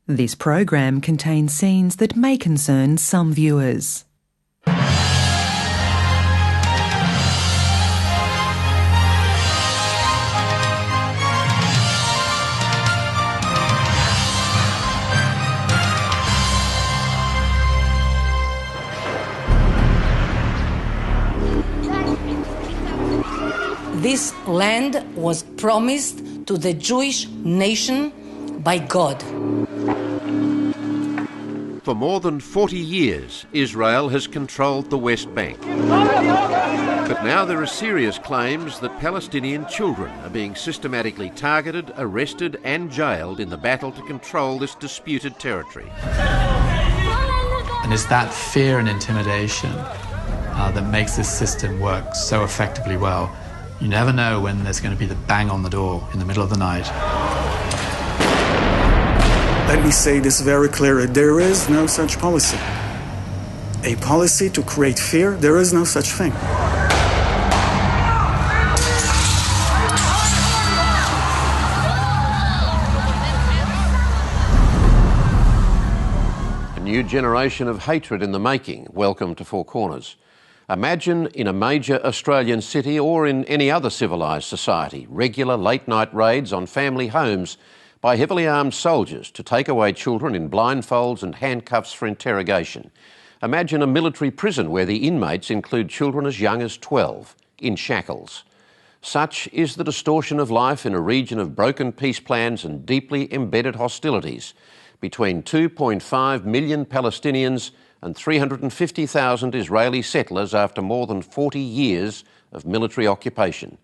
This program contains scenes that may concern some viewers. This land was promised to the Jewish nation by God. For more than 40 years, Israel has controlled the West Bank. But now there are serious claims that Palestinian children are being systematically targeted, arrested and jailed in the battle to control this disputed territory. And it's that fear and intimidation that makes this system work so effectively well. You never know when there's going to be the bang on the door in the middle of the night. Let me say this very clearly. There is no such policy. A policy to create fear, there is no such thing. A new generation of hatred in the making. Welcome to Four Corners. Imagine in a major Australian city or in any other civilised society, regular late-night raids on family homes by heavily armed soldiers to take away children in blindfolds and handcuffs for interrogation. Imagine a military prison where the inmates include children as young as 12, in shackles. Such is the distortion of life in a region of broken peace plans and deeply embedded hostilities between 2.5 million Palestinians and 350,000 Israeli settlers after more than 40 years of military occupation.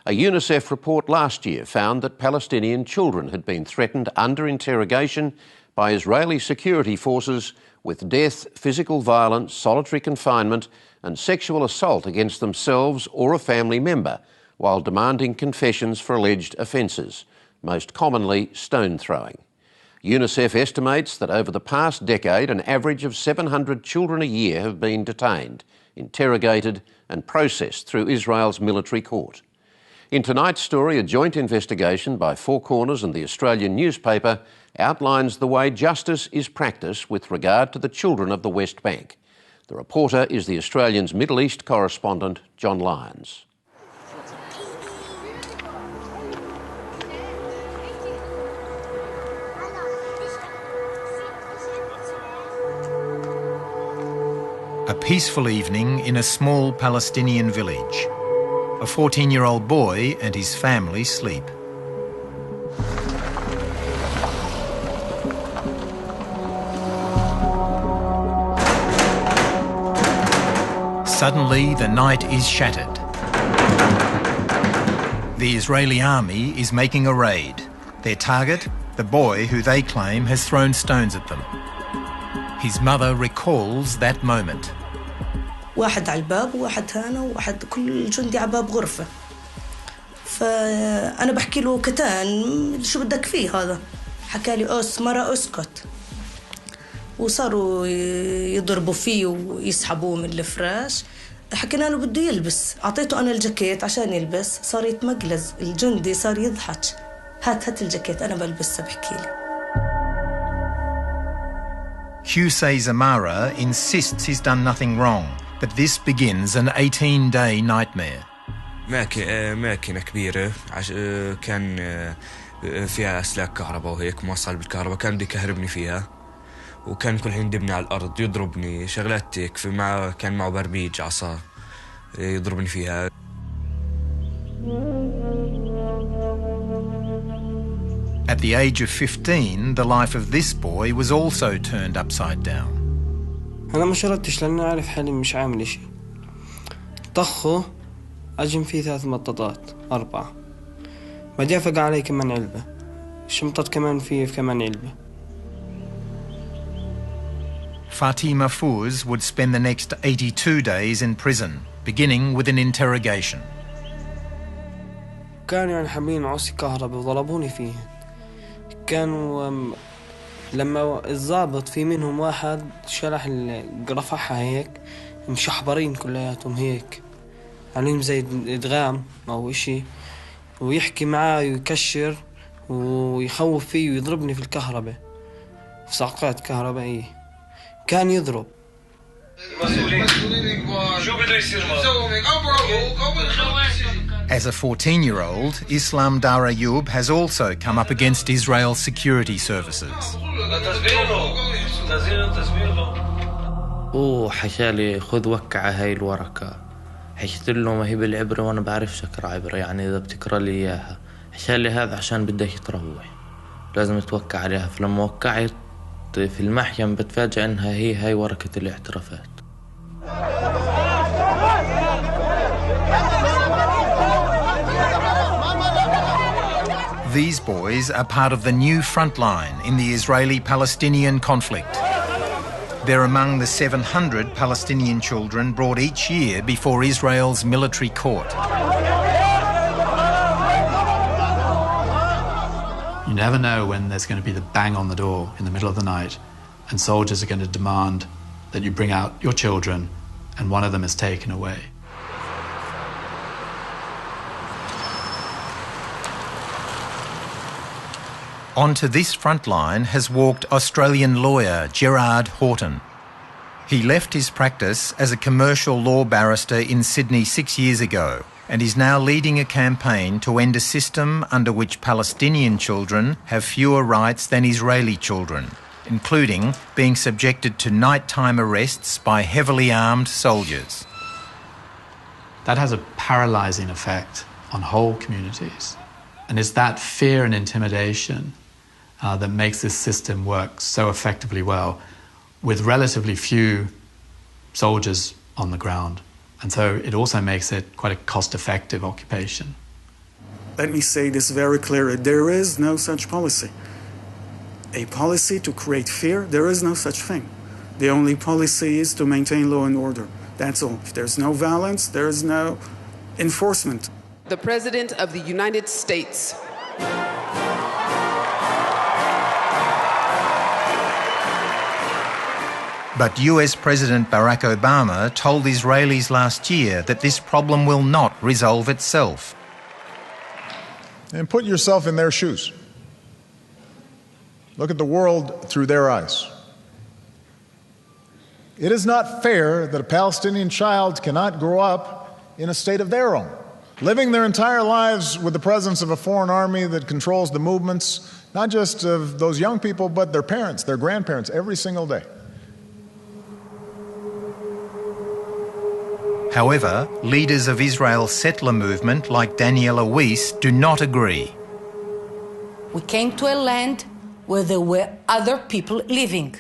A UNICEF report last year found that Palestinian children had been threatened under interrogation by Israeli security forces with death, physical violence, solitary confinement and sexual assault against themselves or a family member while demanding confessions for alleged offences, most commonly stone throwing. UNICEF estimates that over the past decade, an average of 700 children a year have been detained, interrogated and processed through Israel's military court. In tonight's story, a joint investigation by Four Corners and the Australian newspaper outlines the way justice is practiced with regard to the children of the West Bank. The reporter is the Australian's Middle East correspondent, John Lyons. A peaceful evening in a small Palestinian village. A 14-year-old boy and his family sleep. Suddenly, the night is shattered. The Israeli army is making a raid. Their target, the boy who they claim has thrown stones at them. His mother recalls that moment. واحد على الباب وواحد هنا وواحد كل جندي على باب غرفة. فأنا بحكي له كتان شو بدك فيه هذا؟ حكى لي مرة اسكت. وصاروا يضربوا فيه ويسحبوه من الفراش. حكينا له بده يلبس، أعطيته أنا الجاكيت عشان يلبس، صار يتمجلز، الجندي صار يضحك. هات الجاكيت أنا بلبسه بحكي لي. Hussein Zamara insists he's done nothing wrong, but this begins an 18-day nightmare. ماكينة كبيرة كان فيها أسلاك كهرباء وهيك موصل بالكهرباء، كان بده يكهربني فيها وكان كل حين يدبني على الأرض يضربني شغلات هيك، كان معه بربيج عصا يضربني فيها. At the age of 15, the life of this boy was also turned upside down. أنا ما شردتش لأنه عارف حالي مش عامل إشي. طخه أجم فيه 3 مطاطات 4. بعدين فقع علي كمان علبة. شمطت كمان فيه كمان علبة. Fatima Fouz would spend the next 82 days in prison, beginning with an interrogation. كانوا يعني حاملين عصي كهرباء وضربوني فيه. كانوا لما الضابط في منهم واحد شرح رفعها هيك مشحبرين كلياتهم هيك عليهم زي ادغام او اشي، ويحكي معاه ويكشر ويخوف فيه ويضربني في الكهرباء. في صعقات كهربائية. كان يضرب. As a 14-year-old, Islam Dar Ayoub has also come up against Israel's security services. حكالي خذ وكع هاي الورقة. حكيت له ما هي بالعبرة وأنا بعرفش أقرأ عبرة، يعني إذا بتقرأ لي إياها. حكالي هذا عشان بدك تروح لازم توكع عليها. فلما وكعت في المحكمة بتفاجأ إنها هاي ورقة الاعترافات. These boys are part of the new front line in the Israeli-Palestinian conflict. They're among the 700 Palestinian children brought each year before Israel's military court. You never know when there's going to be the bang on the door in the middle of the night and soldiers are going to demand that you bring out your children and one of them is taken away. Onto this front line has walked Australian lawyer Gerard Horton. He left his practice as a commercial law barrister in Sydney 6 years ago and is now leading a campaign to end a system under which Palestinian children have fewer rights than Israeli children, including being subjected to nighttime arrests by heavily armed soldiers. That has a paralysing effect on whole communities. And it's that fear and intimidation that makes this system work so effectively well with relatively few soldiers on the ground. And so it also makes it quite a cost-effective occupation. Let me say this very clearly. There is no such policy. A policy to create fear, there is no such thing. The only policy is to maintain law and order. That's all. If there's no violence, there is no enforcement. The President of the United States. But US President Barack Obama told Israelis last year that this problem will not resolve itself. And put yourself in their shoes. Look at the world through their eyes. It is not fair that a Palestinian child cannot grow up in a state of their own, living their entire lives with the presence of a foreign army that controls the movements, not just of those young people, but their parents, their grandparents, every single day. However, leaders of Israel's settler movement like Daniela Weiss do not agree. We came to a land where there were other people living.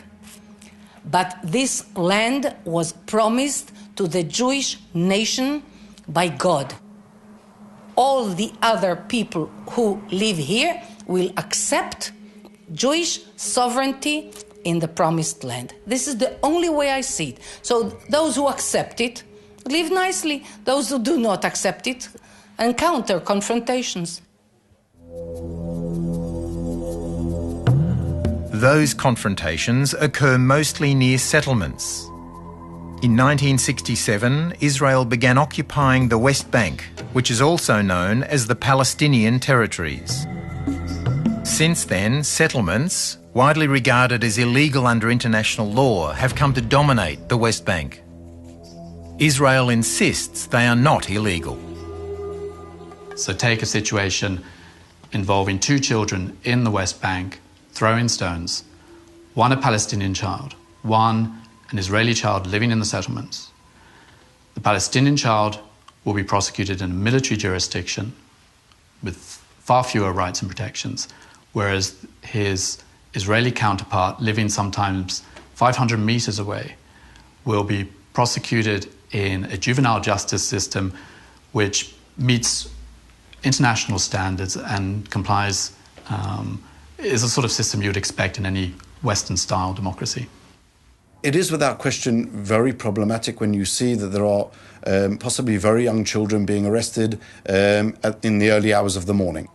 But this land was promised to the Jewish nation by God. All the other people who live here will accept Jewish sovereignty in the promised land. This is the only way I see it. So those who accept it live nicely. Those who do not accept it encounter confrontations. Those confrontations occur mostly near settlements. In 1967, Israel began occupying the West Bank, which is also known as the Palestinian territories. Since then, settlements, widely regarded as illegal under international law, have come to dominate the West Bank. Israel insists they are not illegal. So take a situation involving two children in the West Bank throwing stones, one a Palestinian child, one an Israeli child living in the settlements. The Palestinian child will be prosecuted in a military jurisdiction with far fewer rights and protections, whereas his Israeli counterpart, living sometimes 500 meters away, will be prosecuted in a juvenile justice system which meets international standards and complies, is a sort of system you would expect in any Western-style democracy. It is without question very problematic when you see that there are possibly very young children being arrested in the early hours of the morning.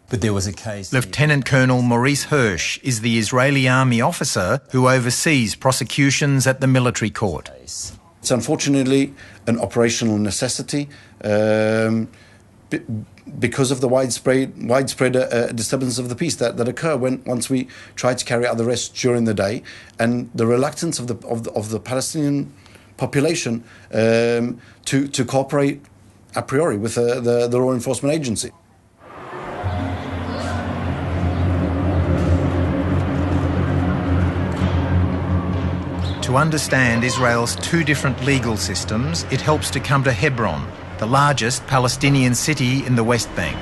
But there was a case... Lieutenant Colonel Maurice Hirsch is the Israeli army officer who oversees prosecutions at the military court. It's unfortunately an operational necessity because of the widespread disturbance of the peace that occur once we try to carry out the arrests during the day, and the reluctance of the Palestinian population to cooperate a priori with the law enforcement agency. To understand Israel's two different legal systems, it helps to come to Hebron, the largest Palestinian city in the West Bank.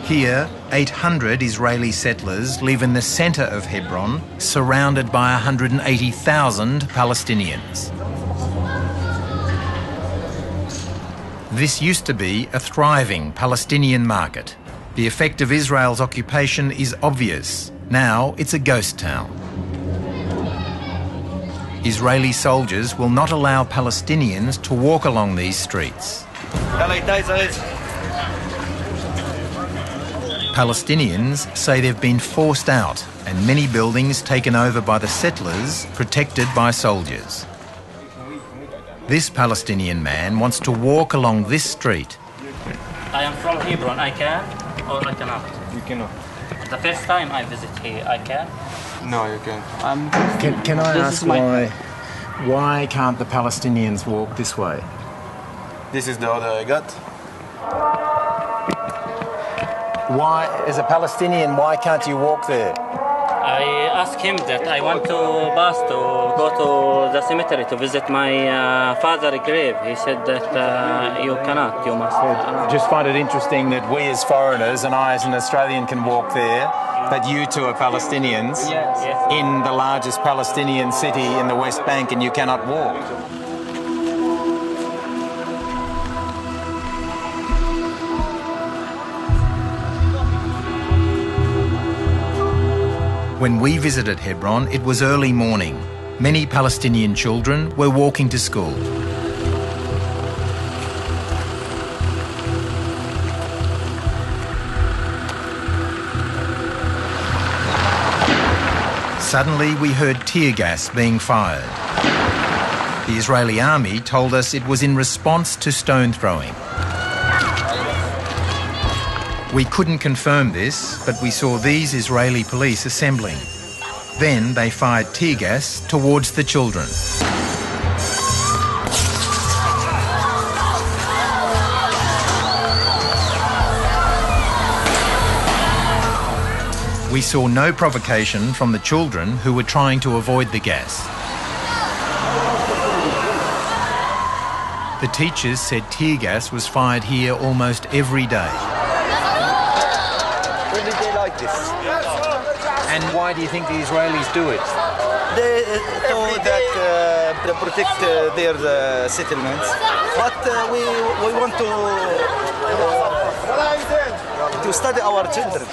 Here, 800 Israeli settlers live in the centre of Hebron, surrounded by 180,000 Palestinians. This used to be a thriving Palestinian market. The effect of Israel's occupation is obvious. Now it's a ghost town. Israeli soldiers will not allow Palestinians to walk along these streets. Palestinians say they've been forced out and many buildings taken over by the settlers, protected by soldiers. This Palestinian man wants to walk along this street. I am from Hebron. I can or I cannot? You cannot. The first time I visit here, I can? No, you can't. Can I ask why can't the Palestinians walk this way? This is the order I got. Why, as a Palestinian, why can't you walk there? I asked him that I want to pass to go to the cemetery to visit my father's grave. He said that you cannot, you must. Just find it interesting that we as foreigners and I as an Australian can walk there, but you two are Palestinians in the largest Palestinian city in the West Bank and you cannot walk. When we visited Hebron, it was early morning. Many Palestinian children were walking to school. Suddenly, we heard tear gas being fired. The Israeli army told us it was in response to stone throwing. We couldn't confirm this, but we saw these Israeli police assembling. Then they fired tear gas towards the children. We saw no provocation from the children who were trying to avoid the gas. The teachers said tear gas was fired here almost every day. This. And why do you think the Israelis do it? They thought that to protect their settlements, but we want to study our children.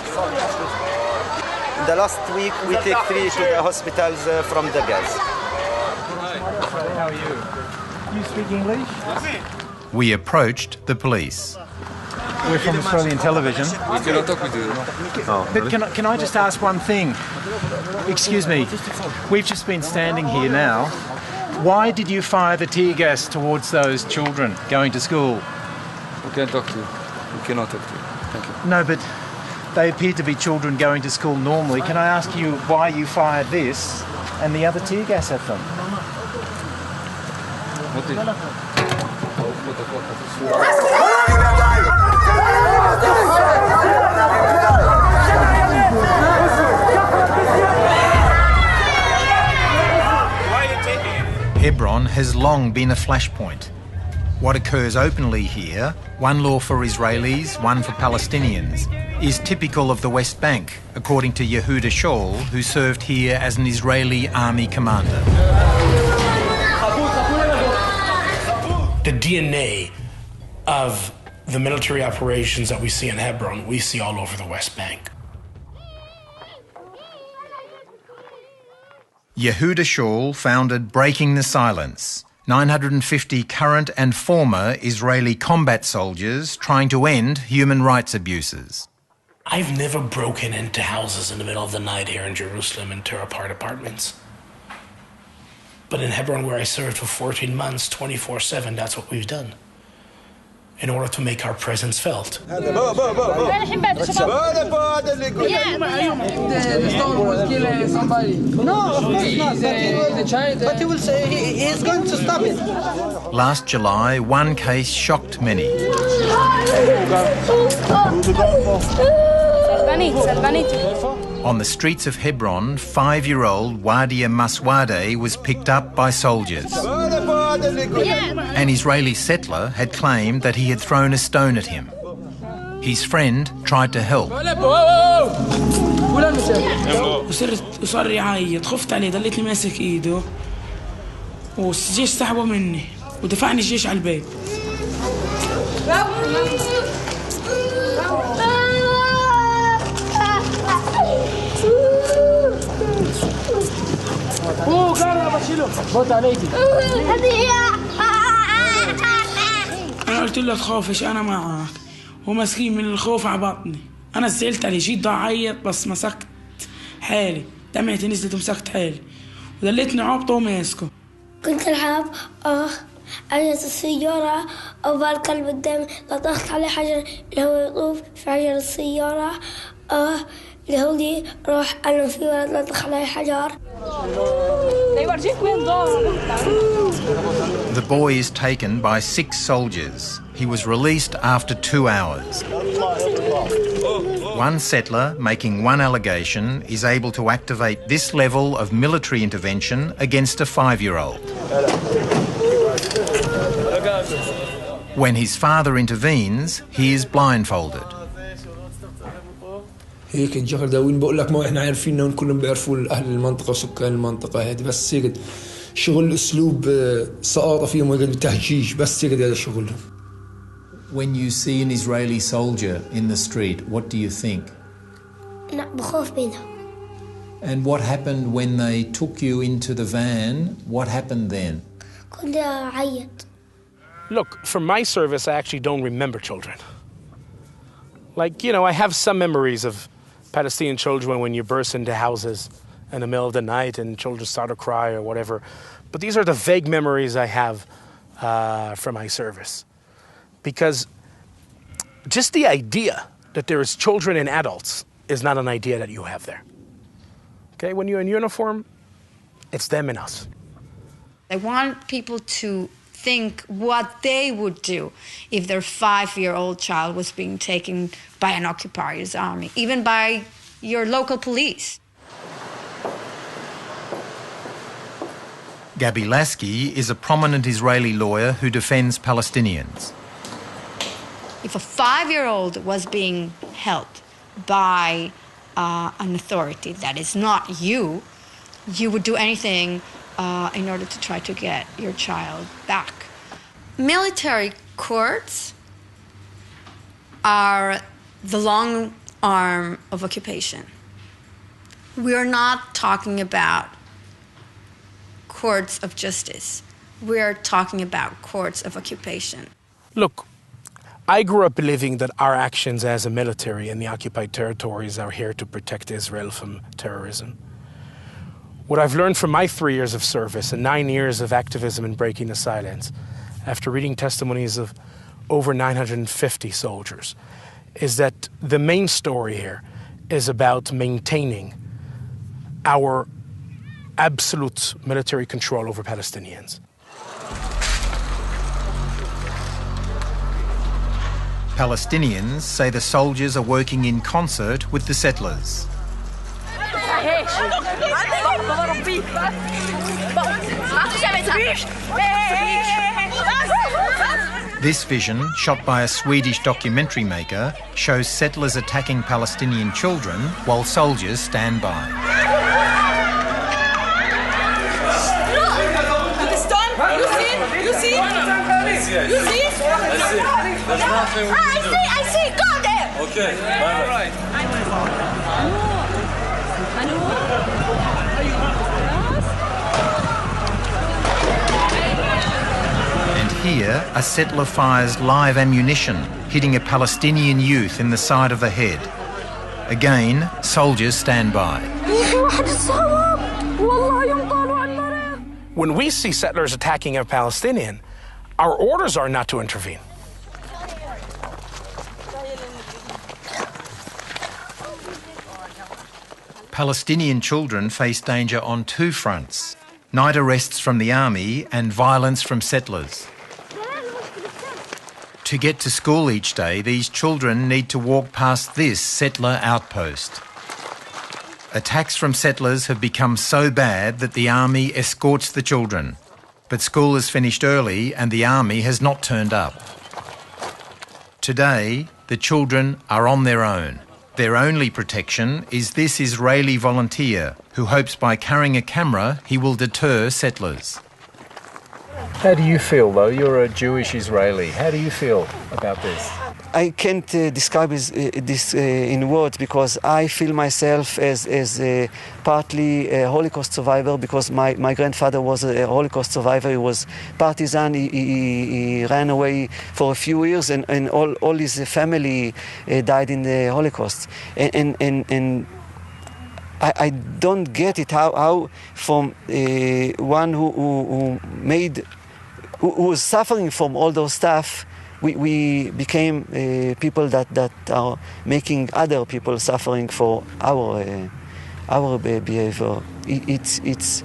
In the last week, we take 3 to the hospitals from the gas. How are you? You speak English? We approached the police. We're from Australian television. We cannot talk with you. Oh, but really? Can I just ask one thing? Excuse me. We've just been standing here now. Why did you fire the tear gas towards those children going to school? We can't talk to you. We cannot talk to you. Thank you. No, but they appear to be children going to school normally. Can I ask you why you fired this and the other tear gas at them? What did Hebron has long been a flashpoint. What occurs openly here, one law for Israelis, one for Palestinians, is typical of the West Bank, according to Yehuda Shaul, who served here as an Israeli army commander. The DNA of the military operations that we see in Hebron, we see all over the West Bank. Yehuda Shaul founded Breaking the Silence, 950 current and former Israeli combat soldiers trying to end human rights abuses. I've never broken into houses in the middle of the night here in Jerusalem and tore apart apartments. But in Hebron, where I served for 14 months, 24/7, that's what we've done. in order to make our presence felt. But he will say he's going to stop it. Last July, one case shocked many. On the streets of Hebron, 5-year-old Wadia Maswadeh was picked up by soldiers. An Israeli settler had claimed that he had thrown a stone at him. His friend tried to help. وصار يعيط خفت عليه ضليتني ماسك ايده والجيش سحبه مني ودفعني الجيش على البيت. أنا قلت له تخافش أنا معك ومسكين من الخوف على بطني. أنا زعلت عليه جيت أعيط بس مسكت حالي دمعتي نزلت ومسكت حالي ودليتني عابطه وماسكه. كنت ألعب عجلة السيارة أو بالكلب قدامي لطخت عليه حجر اللي هو يطوف في عجلة السيارة اللي هو لي روح أنا في ولد لطخ عليه حجر. The boy is taken by 6 soldiers. He was released after 2 hours. One settler making one allegation is able to activate this level of military intervention against a 5-year-old. When his father intervenes, he is blindfolded. هيك الجهر ده وين بقول لك ما احنا عارفين ان كلهم بيعرفوا اهل المنطقه وسكان المنطقه هذه بس هيك شغل اسلوب سقاطه فيهم هيك تهجيج بس هيك هذا شغلهم. When you see an Israeli soldier in the street, what do you think? لا بخاف منهم. And what happened when they took you into the van? What happened then? كنت أعيط. Look, from my service, I actually don't remember children. Like, you know, I have some memories of Palestinian children when you burst into houses in the middle of the night and children start to cry or whatever. But these are the vague memories I have from my service. Because just the idea that there is children and adults is not an idea that you have there. Okay, when you're in uniform, it's them and us. I want people to think what they would do if their 5-year-old child was being taken by an occupier's army, even by your local police. Gabi Lasky is a prominent Israeli lawyer who defends Palestinians. If a 5-year-old was being held by an authority that is not you, you would do anything in order to try to get your child back. Military courts are the long arm of occupation. We're not talking about courts of justice. We're talking about courts of occupation. Look, I grew up believing that our actions as a military in the occupied territories are here to protect Israel from terrorism. What I've learned from my 3 years of service and 9 years of activism in breaking the silence, after reading testimonies of over 950 soldiers, is that the main story here is about maintaining our absolute military control over Palestinians. Palestinians say the soldiers are working in concert with the settlers. This vision, shot by a Swedish documentary maker, shows settlers attacking Palestinian children while soldiers stand by. You see? I see. Go there. Okay. Bye. And here, a settler fires live ammunition, hitting a Palestinian youth in the side of the head. Again, soldiers stand by. When we see settlers attacking a Palestinian, our orders are not to intervene. Palestinian children face danger on two fronts: night arrests from the army and violence from settlers. To get to school each day, these children need to walk past this settler outpost. Attacks from settlers have become so bad that the army escorts the children. But school is finished early and the army has not turned up. Today, the children are on their own. Their only protection is this Israeli volunteer who hopes by carrying a camera he will deter settlers. How do you feel, though? You're a Jewish Israeli. How do you feel about this? I can't describe this in words, because I feel myself as partly a Holocaust survivor, because my grandfather was a Holocaust survivor. He was partisan. He ran away for a few years, and all his family died in the Holocaust. And I don't get it how from one who was suffering from all those stuff, we became people that are making other people suffering for our behavior. It's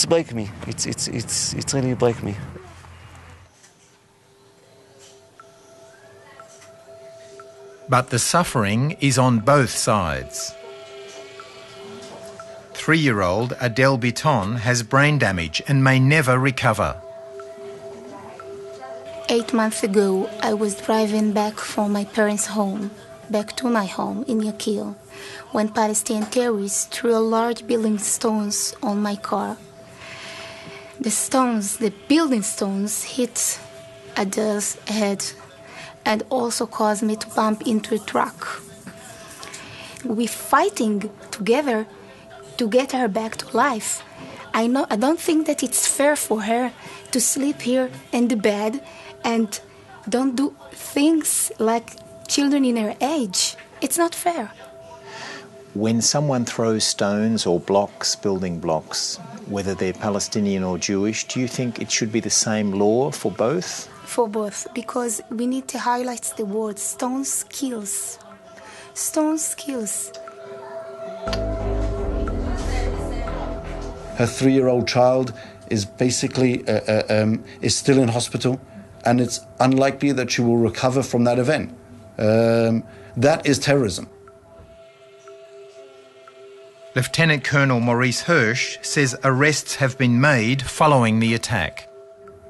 break me. It's really break me. But the suffering is on both sides. 3-year-old Adele Biton has brain damage and may never recover. 8 months ago, I was driving back from my parents' home, back to my home in Yakil, when Palestinian terrorists threw a large building stones on my car. The building stones hit Adele's head and also caused me to bump into a truck. We're fighting together to get her back to life. I don't think that it's fair for her to sleep here in the bed and don't do things like children in her age. It's not fair. When someone throws stones or blocks, building blocks, whether they're Palestinian or Jewish, do you think it should be the same law for both? For both, because we need to highlight the word stones kills. Stones kills. Her 3-year-old child is basically is still in hospital, and it's unlikely that she will recover from that event. That is terrorism. Lieutenant Colonel Maurice Hirsch says arrests have been made following the attack.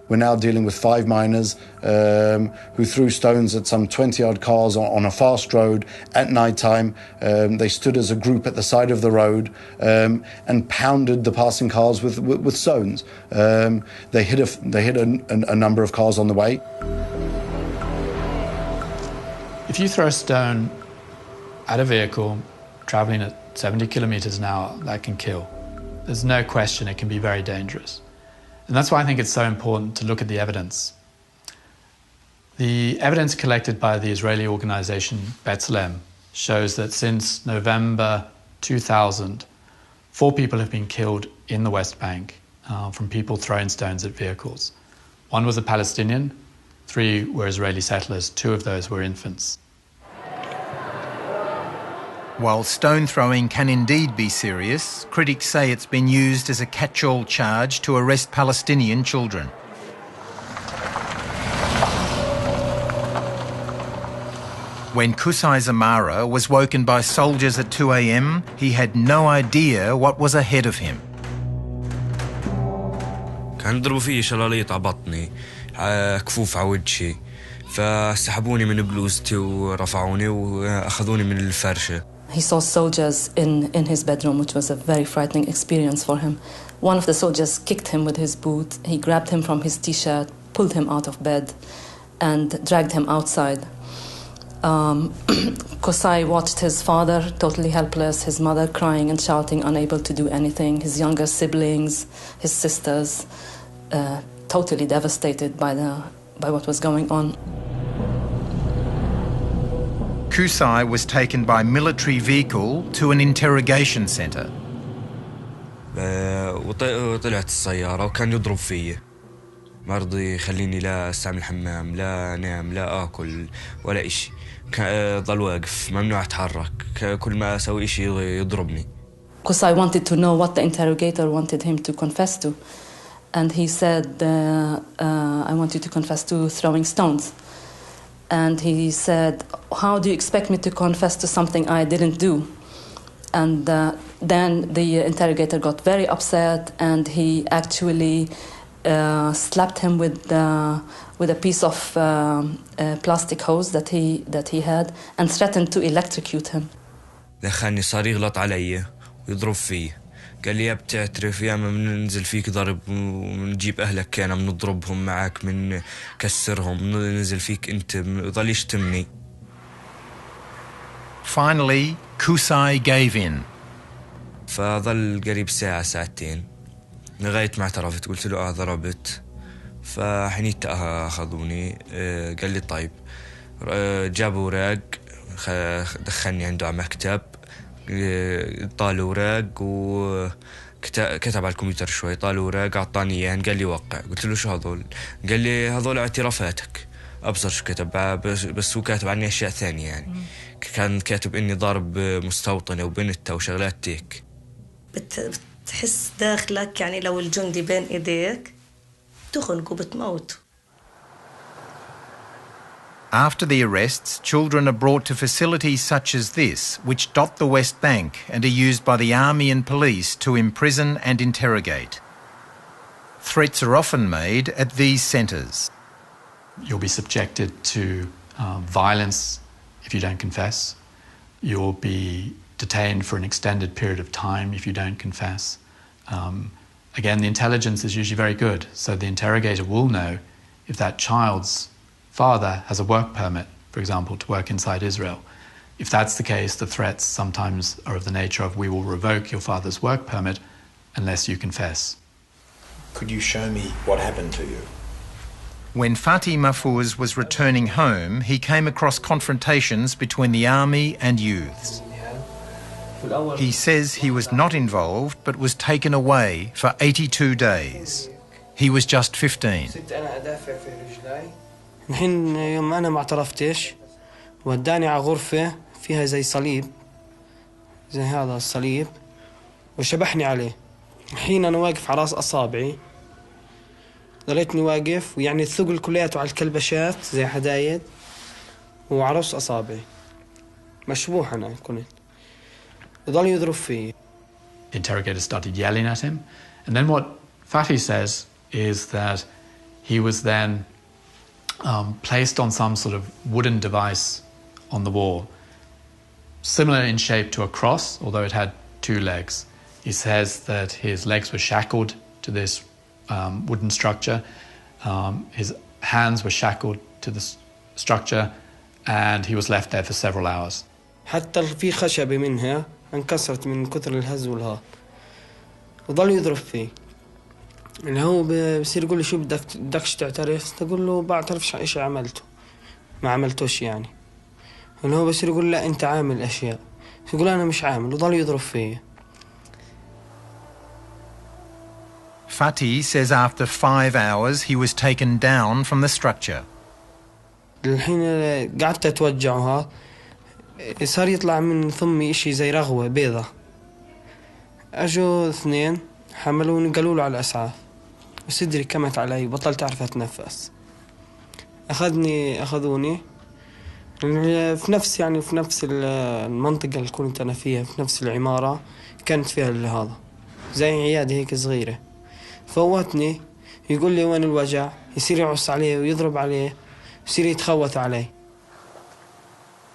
We're now dealing with 5 miners who threw stones at some 20-odd cars on a fast road at night time. They stood as a group at the side of the road and pounded the passing cars with stones. They hit a number of cars on the way. If you throw a stone at a vehicle travelling at 70 kilometres an hour, that can kill. There's no question it can be very dangerous. And that's why I think it's so important to look at the evidence. The evidence collected by the Israeli organisation B'Tselem shows that since November 2000, 4 people have been killed in the West Bank from people throwing stones at vehicles. 1 was a Palestinian, 3 were Israeli settlers, 2 of those were infants. While stone throwing can indeed be serious, critics say it's been used as a catch-all charge to arrest Palestinian children. When Qusay Zamara was woken by soldiers at 2 a.m, he had no idea what was ahead of him. كان ضربوا في شلاليط على بطني، كفوف على وجهي، فسحبوني من بلوزتي ورفعوني وأخذوني من الفرشة. He saw soldiers in his bedroom, which was a very frightening experience for him. One of the soldiers kicked him with his boot. He grabbed him from his T-shirt, pulled him out of bed, and dragged him outside. Qusay watched his father, totally helpless, his mother crying and shouting, unable to do anything, his younger siblings, his sisters, totally devastated by what was going on. Qusay was taken by military vehicle to an interrogation centre. وطلعت السيارة وكان يضرب فيي. ما رضي يخليني لا استعمل الحمام لا انام لا اكل ولا اشي ضل واقف ممنوع اتحرك كل ما اسوي اشي يضربني. Because I wanted to know what the interrogator wanted him to confess to, and he said I want you to confess to throwing stones. And he said, how do you expect me to confess to something I didn't do? And then the interrogator got very upset, and he actually slapped him with a piece of plastic hose that he had, and threatened to electrocute him. دخلني صار يغلط علي ويضرب فيه. قال لي يا بتعترف يا ما بننزل فيك ضرب ونجيب أهلك كان بنضربهم معك من كسرهم ننزل فيك أنت ضل يشتمني. Finally, Kusai gave in. فظل قريب ساعة ساعتين لغاية ما اعترفت قلت له ضربت. فحنيت أخذوني قال لي طيب جابوا اوراق دخلني عنده على مكتب طال اوراق وكتب على الكمبيوتر شوي طال اوراق اعطاني اياه قال لي وقع قلت له شو هذول قال لي هذول اعترافاتك ابصر شو كتب بس هو كاتب عني اشياء ثانيه يعني كان كاتب اني ضارب مستوطنه وبنتها وشغلات هيك. بتحس داخلك يعني لو الجندي بين ايديك تخنقه بتموت. After the arrests, children are brought to facilities such as this, which dot the West Bank and are used by the army and police to imprison and interrogate. Threats are often made at these centres. You'll be subjected to violence if you don't confess. You'll be detained for an extended period of time if you don't confess. Again, the intelligence is usually very good, so the interrogator will know if that child's father has a work permit, for example, to work inside Israel. If that's the case, the threats sometimes are of the nature of we will revoke your father's work permit unless you confess. Could you show me what happened to you? When Fatih Mahfouz was returning home, he came across confrontations between the army and youths. He says he was not involved but was taken away for 82 days. He was just 15. الحين يوم أنا ما اعترفتش وداني على غرفة فيها زي صليب زي هذا الصليب وشبحني عليه. الحين أنا واقف على رأس أصابعي ضليتني واقف ويعني الثقل كلياته على الكلبشات زي حدايد وعلى رأس أصابعي مشبوح أنا كنت وضل يضرب فيه. The interrogator started yelling at him, and then what Fatih says is that he was then placed on some sort of wooden device on the wall, similar in shape to a cross, although it had two legs. He says that his legs were shackled to this wooden structure, his hands were shackled to the structure, and he was left there for several hours. حتى في خشبة منها انكسرت من كثر الهز والهات وضل يضرب فيه. اللي هو بصير يقول لي شو بدكش تعترف؟ تقول له بعترفش ايش عملته ما عملتوش يعني. اللي هو بصير يقول لا انت عامل اشياء يقول انا مش عامل وضل يضرب فيه. Fatih says after 5 hours he was taken down from the structure. الحين قعدت اتوجعها صار يطلع من ثمي اشي زي رغوة بيضة. اجوا اثنين حملوني قالوا له على الاسعاف وصدري كمت علي بطلت أعرف أتنفس. أخذوني في نفس يعني في نفس المنطقة اللي كنت أنا فيها في نفس العمارة كانت فيها هذا زي عيادة هيك صغيرة. فوتني يقول لي وين الوجع يصير يعص عليه ويضرب عليه يصير يتخوت عليه.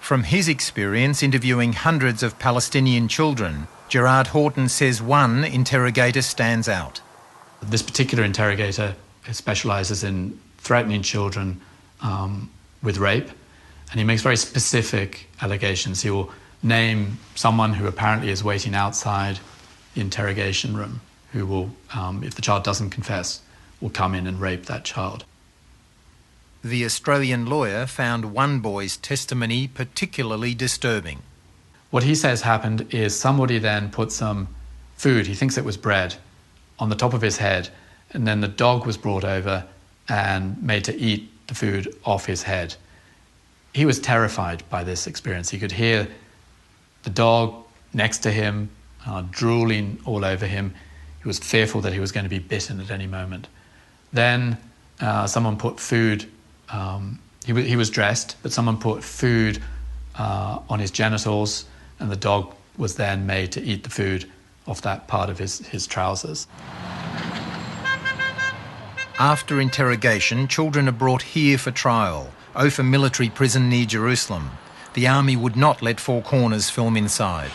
From his experience interviewing hundreds of Palestinian children, Gerard Horton says one interrogator stands out. This particular interrogator specialises in threatening children with rape, and he makes very specific allegations. He will name someone who apparently is waiting outside the interrogation room, who will, if the child doesn't confess, will come in and rape that child. The Australian lawyer found one boy's testimony particularly disturbing. What he says happened is somebody then put some food, he thinks it was bread, on the top of his head, and then the dog was brought over and made to eat the food off his head. He was terrified by this experience. He could hear the dog next to him drooling all over him. He was fearful that he was going to be bitten at any moment. Then someone put food, he was dressed, but someone put food on his genitals, and the dog was then made to eat the food off that part of his trousers. After interrogation, children are brought here for trial, Ophir military prison near Jerusalem. The army would not let Four Corners film inside.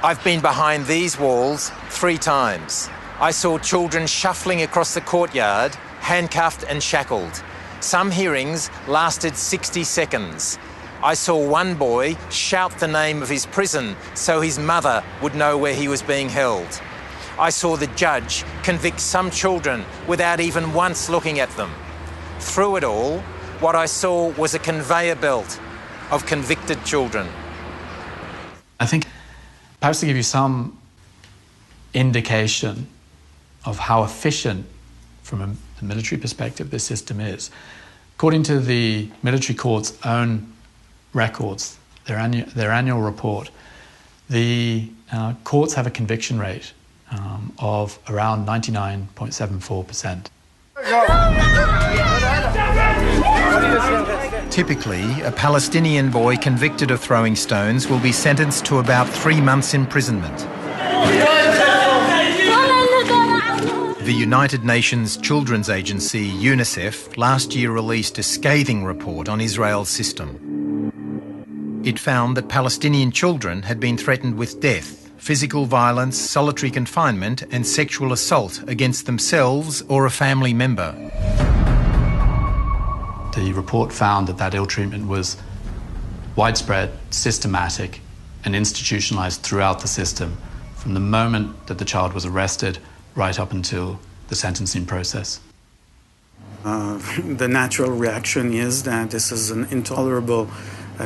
I've been behind these walls 3 times. I saw children shuffling across the courtyard, handcuffed and shackled. Some hearings lasted 60 seconds. I saw one boy shout the name of his prison so his mother would know where he was being held. I saw the judge convict some children without even once looking at them. Through it all, what I saw was a conveyor belt of convicted children. I think perhaps to give you some indication of how efficient, from a military perspective, this system is. According to the military court's own records, their annual report, the courts have a conviction rate of around 99.74%. Typically, a Palestinian boy convicted of throwing stones will be sentenced to about 3 months' imprisonment. The United Nations Children's Agency, UNICEF, last year released a scathing report on Israel's system. It found that Palestinian children had been threatened with death, physical violence, solitary confinement and sexual assault against themselves or a family member. The report found that ill treatment was widespread, systematic and institutionalized throughout the system from the moment that the child was arrested right up until the sentencing process. The natural reaction is that this is an intolerable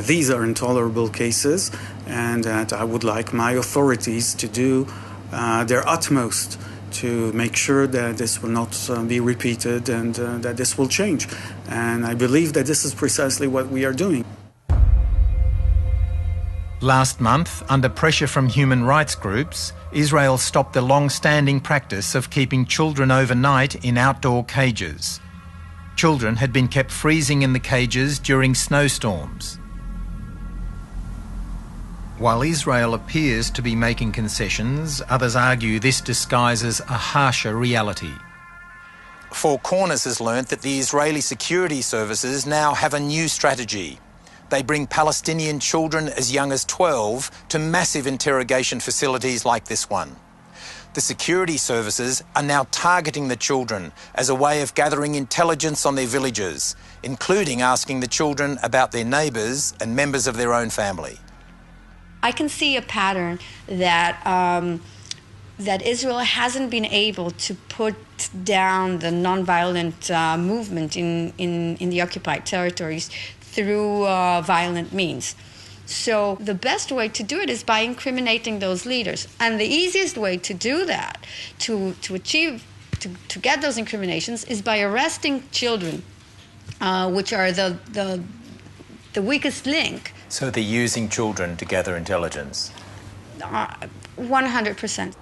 these are intolerable cases, and that I would like my authorities to do their utmost to make sure that this will not be repeated and that this will change. And I believe that this is precisely what we are doing. Last month, under pressure from human rights groups, Israel stopped the long-standing practice of keeping children overnight in outdoor cages. Children had been kept freezing in the cages during snowstorms. While Israel appears to be making concessions, others argue this disguises a harsher reality. Four Corners has learnt that the Israeli security services now have a new strategy. They bring Palestinian children as young as 12 to massive interrogation facilities like this one. The security services are now targeting the children as a way of gathering intelligence on their villages, including asking the children about their neighbours and members of their own family. I can see a pattern that that Israel hasn't been able to put down the nonviolent movement in the occupied territories through violent means. So the best way to do it is by incriminating those leaders. And the easiest way to do that, to get those incriminations, is by arresting children, which are the weakest link. So they're using children to gather intelligence? 100%.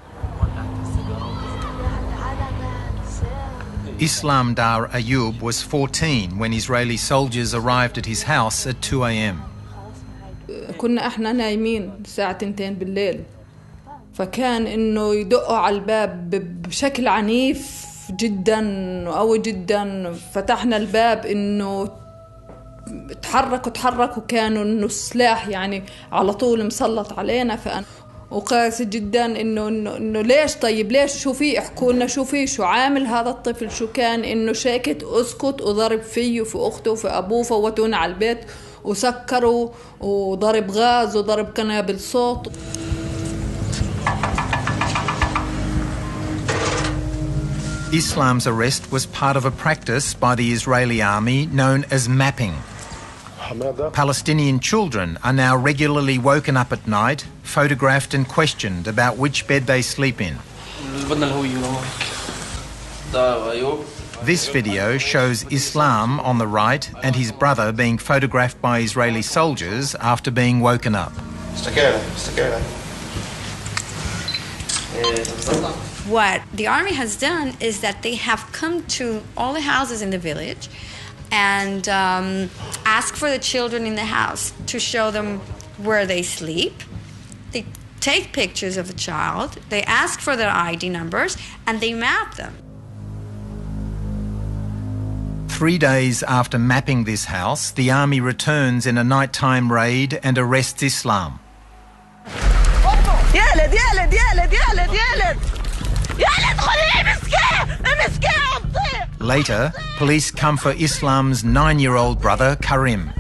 Islam Dar Ayub was 14 when Israeli soldiers arrived at his house at 2 a.m. كنا احنا نايمين الساعة 2 بالليل فكان انه يدقوا على الباب بشكل عنيف جدا وقوي جدا. فتحنا الباب انه تحركوا كانوا انه السلاح يعني على طول مسلط علينا. فأنا وقاسي جدا انه ليش طيب ليش شو في احكوا لنا شو في شو عامل هذا الطفل شو كان انه شاكت اسكت وضرب فيه وفي اخته وفي ابوه فوتونا على البيت وسكروا وضرب غاز وضرب قنابل صوت. Islam's arrest was part of a practice by the Israeli army known as mapping. Palestinian children are now regularly woken up at night, photographed and questioned about which bed they sleep in. This video shows Islam on the right and his brother being photographed by Israeli soldiers after being woken up. What the army has done is that they have come to all the houses in the village and ask for the children in the house to show them where they sleep. They take pictures of the child, they ask for their ID numbers, and they map them. 3 days after mapping this house, the army returns in a nighttime raid and arrests Islam. Later, police come for Islam's 9-year-old brother, Karim.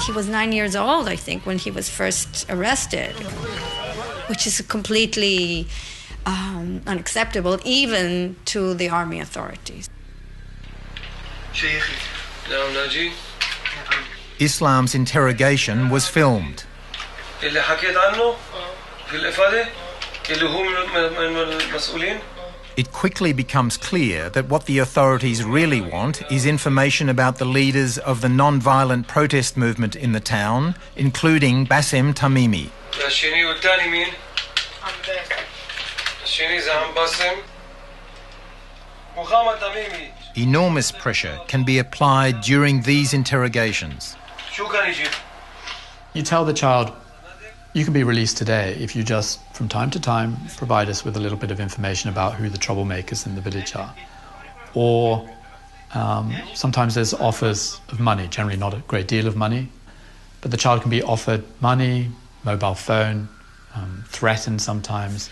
He was 9 years old, I think, when he was first arrested, which is completely unacceptable even to the army authorities. Islam's interrogation was filmed. It quickly becomes clear that what the authorities really want is information about the leaders of the non-violent protest movement in the town, including Bassem Tamimi. Enormous pressure can be applied during these interrogations. You tell the child, you can be released today if you just, from time to time, provide us with a little bit of information about who the troublemakers in the village are. Or sometimes there's offers of money, generally not a great deal of money, but the child can be offered money, mobile phone, threatened sometimes.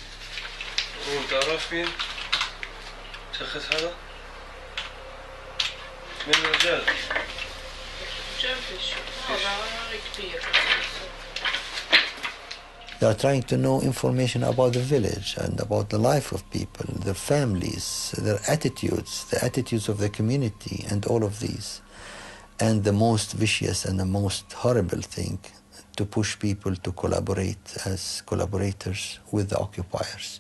They are trying to know information about the village and about the life of people, their families, their attitudes, the attitudes of the community, and all of these. And the most vicious and the most horrible thing, to push people to collaborate as collaborators with the occupiers,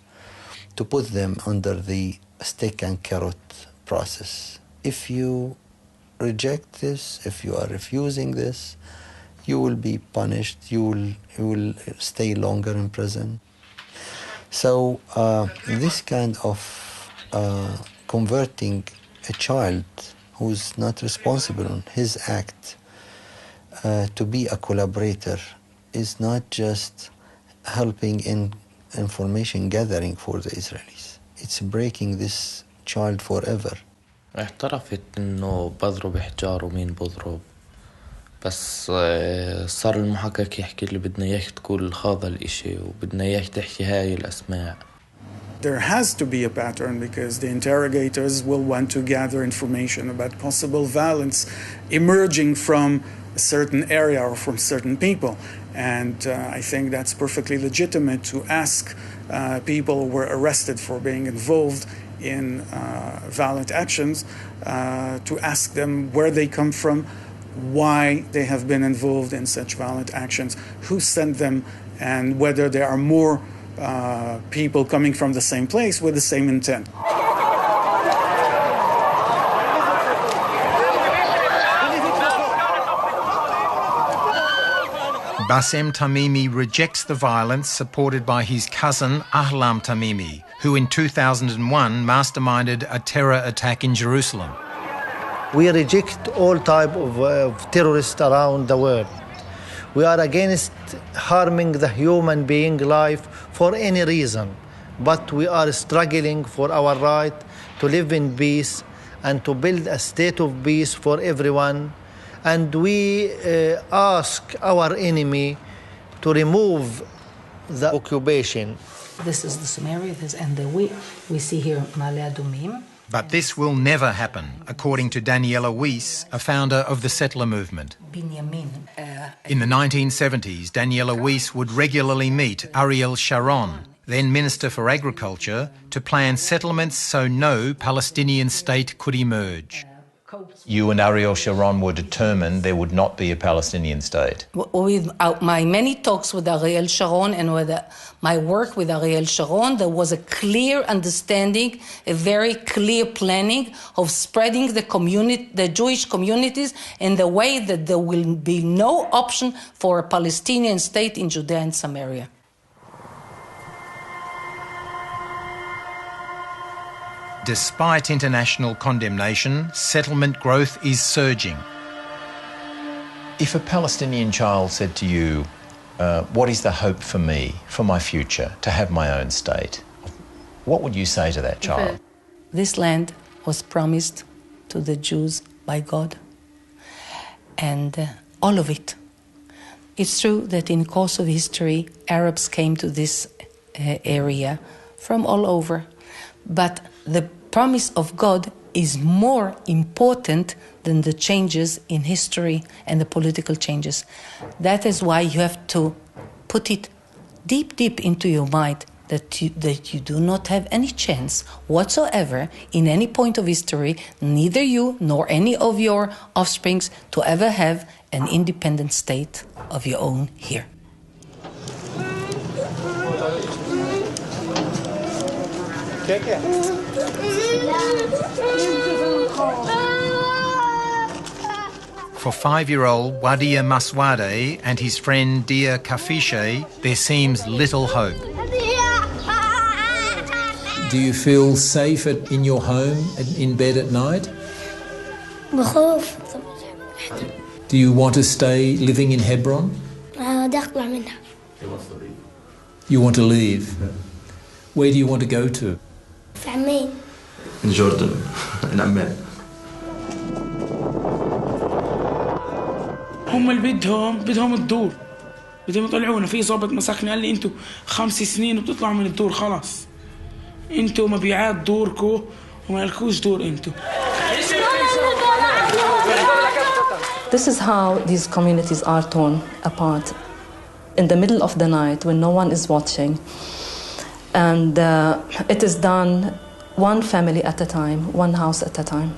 to put them under the stick and carrot process. If you reject this, if you are refusing this, you will be punished, you will stay longer in prison. So this kind of converting a child who's not responsible on his act to be a collaborator is not just helping in information gathering for the Israelis. It's breaking this child forever. اعترفت إنه بضرب حجار ومين بضرب بس صار المحقق يحكي لي بدنا إياك تقول هذا الإشي وبدنا إياك تحكي هاي الأسماء. There has to be a pattern because the interrogators will want to gather information about possible violence emerging from a certain area or from certain people. And I think that's perfectly legitimate to ask people who were arrested for being involved in violent actions, to ask them where they come from, why they have been involved in such violent actions, who sent them, and whether there are more people coming from the same place with the same intent. Bassem Tamimi rejects the violence supported by his cousin Ahlam Tamimi, who in 2001 masterminded a terror attack in Jerusalem. We reject all type of terrorists around the world. We are against harming the human being life for any reason, but we are struggling for our right to live in peace and to build a state of peace for everyone. And we ask our enemy to remove the occupation. This is the Samaria, and we see here Ma'ale Adumim. But this will never happen, according to Daniela Weiss, a founder of the settler movement. In the 1970s, Daniela Weiss would regularly meet Ariel Sharon, then Minister for Agriculture, to plan settlements so no Palestinian state could emerge. You and Ariel Sharon were determined there would not be a Palestinian state. With my many talks with Ariel Sharon and with my work with Ariel Sharon, there was a clear understanding, a very clear planning of spreading the Jewish communities in the way that there will be no option for a Palestinian state in Judea and Samaria. Despite international condemnation, settlement growth is surging. If a Palestinian child said to you, what is the hope for me, for my future, to have my own state, what would you say to that child? This land was promised to the Jews by God, and all of it. It's true that in the course of history, Arabs came to this area from all over, but the promise of God is more important than the changes in history and the political changes. That is why you have to put it deep, deep into your mind that you do not have any chance whatsoever in any point of history, neither you nor any of your offsprings, to ever have an independent state of your own here. For 5-year-old Wadia Maswade and his friend Dia Kafishe, there seems little hope. Do you feel safe in your home, in bed at night? Do you want to stay living in Hebron? You want to leave? Where do you want to go to? In Jordan, in Amman. هم اللي بدهم الدور، بدهم يطلعونا. في ضابط مسكني قال لي انتوا 5 سنين وبتطلعوا من الدور خلاص، انتوا مبيعات دوركم وما لكوش دور انتوا. This is how these communities are torn apart in the middle of the night when no one is watching, and it is done one family at a time, one house at a time,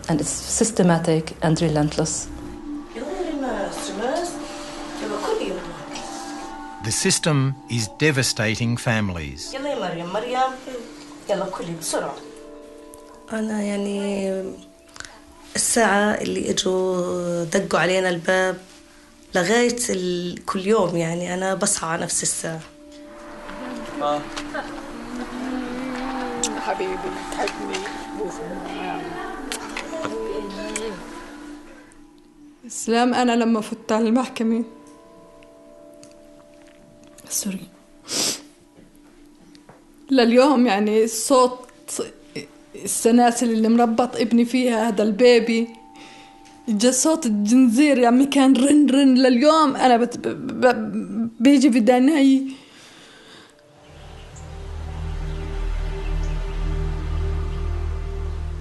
and it's systematic and relentless. The system is devastating families. أنا يعني الساعة اللي إجوا دقوا علينا الباب لغاية كل يوم، يعني أنا بصحى على نفس الساعة. حبيبي تحبني اسلام. أنا لما فت على المحكمة سوري لليوم يعني صوت السلاسل اللي مربط ابني فيها هذا البيبي، جا صوت الجنزير يعني كان رن رن لليوم أنا بيجي بداني.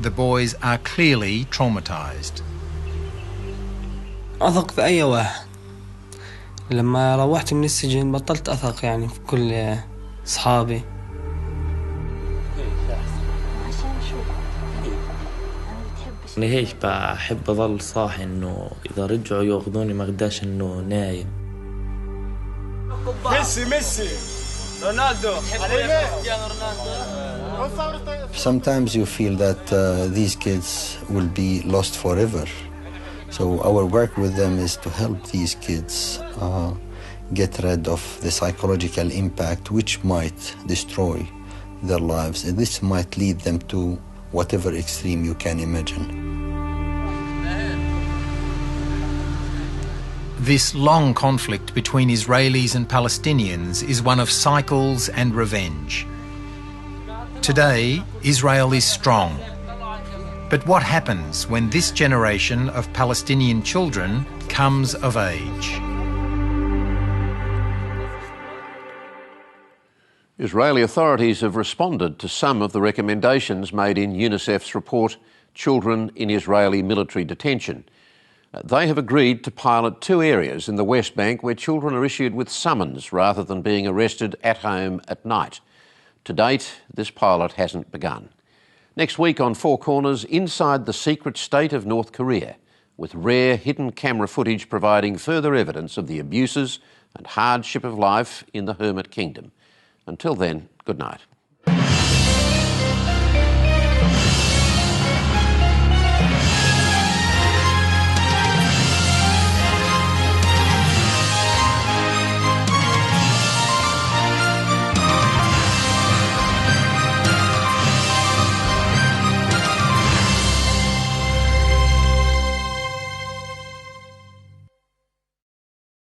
The boys are clearly traumatized. أثق في أي واحد. لما روحت من السجن بطلت أثق يعني في كل أصحابي. أنا هيك بحب أظل صاحي، إنه إذا رجعوا يأخذوني ما أقدرش إنه نايم. ميسي رونالدو. Sometimes you feel that these kids will be lost forever. So our work with them is to help these kids get rid of the psychological impact which might destroy their lives. And this might lead them to whatever extreme you can imagine. This long conflict between Israelis and Palestinians is one of cycles and revenge. Today, Israel is strong. But what happens when this generation of Palestinian children comes of age? Israeli authorities have responded to some of the recommendations made in UNICEF's report, Children in Israeli Military Detention. They have agreed to pilot 2 areas in the West Bank where children are issued with summons rather than being arrested at home at night. To date, this pilot hasn't begun. Next week on Four Corners, inside the secret state of North Korea, with rare hidden camera footage providing further evidence of the abuses and hardship of life in the Hermit Kingdom. Until then, good night.